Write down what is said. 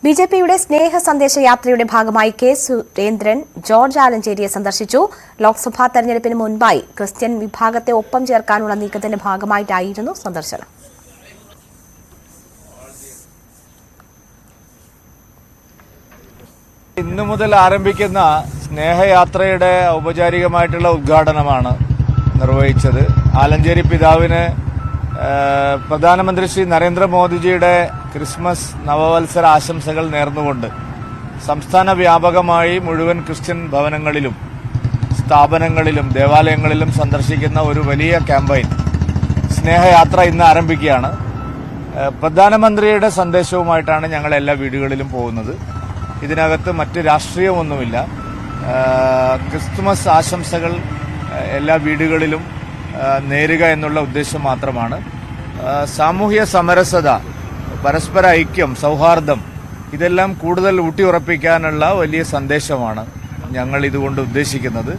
ബിജെപിയുടെ സ്നേഹ സന്ദേശ യാത്രയുടെ ഭാഗമായി കെ സുരേന്ദ്രൻ ജോർജ് ആലഞ്ചേരിയെ സന്ദർശിച്ചു. ലോക്സഭാ തെരഞ്ഞെടുപ്പിന് മുൻപായി ക്രിസ്ത്യൻ വിഭാഗത്തെ ഒപ്പം ചേർക്കാനുള്ള നീക്കത്തിന്റെ ഭാഗമായിട്ടായിരുന്നു സന്ദർശനം. ഇന്നു മുതൽ ആരംഭിക്കുന്ന സ്നേഹയാത്രയുടെ ഔപചാരികമായിട്ടുള്ള ഉദ്ഘാടനമാണ് നിർവഹിച്ചത്. ആലഞ്ചേരി പിതാവിന് പ്രധാനമന്ത്രി ശ്രീ നരേന്ദ്രമോദിജിയുടെ ക്രിസ്മസ് നവവത്സര ആശംസകൾ നേർന്നുകൊണ്ട് സംസ്ഥാന വ്യാപകമായി മുഴുവൻ ക്രിസ്ത്യൻ ഭവനങ്ങളിലും സ്ഥാപനങ്ങളിലും ദേവാലയങ്ങളിലും സന്ദർശിക്കുന്ന ഒരു വലിയ ക്യാമ്പയിൻ സ്നേഹയാത്ര ഇന്ന് ആരംഭിക്കുകയാണ്. പ്രധാനമന്ത്രിയുടെ സന്ദേശവുമായിട്ടാണ് ഞങ്ങൾ എല്ലാ വീടുകളിലും പോകുന്നത്. ഇതിനകത്ത് മറ്റ് രാഷ്ട്രീയമൊന്നുമില്ല. ക്രിസ്തുമസ് ആശംസകൾ എല്ലാ വീടുകളിലും നേരുക എന്നുള്ള ഉദ്ദേശം മാത്രമാണ്. സാമൂഹ്യ സമരസത, പരസ്പര ഐക്യം, സൗഹാർദ്ദം ഇതെല്ലാം കൂടുതൽ ഊട്ടിയുറപ്പിക്കാനുള്ള വലിയ സന്ദേശമാണ് ഞങ്ങൾ ഇതുകൊണ്ട് ഉദ്ദേശിക്കുന്നത്.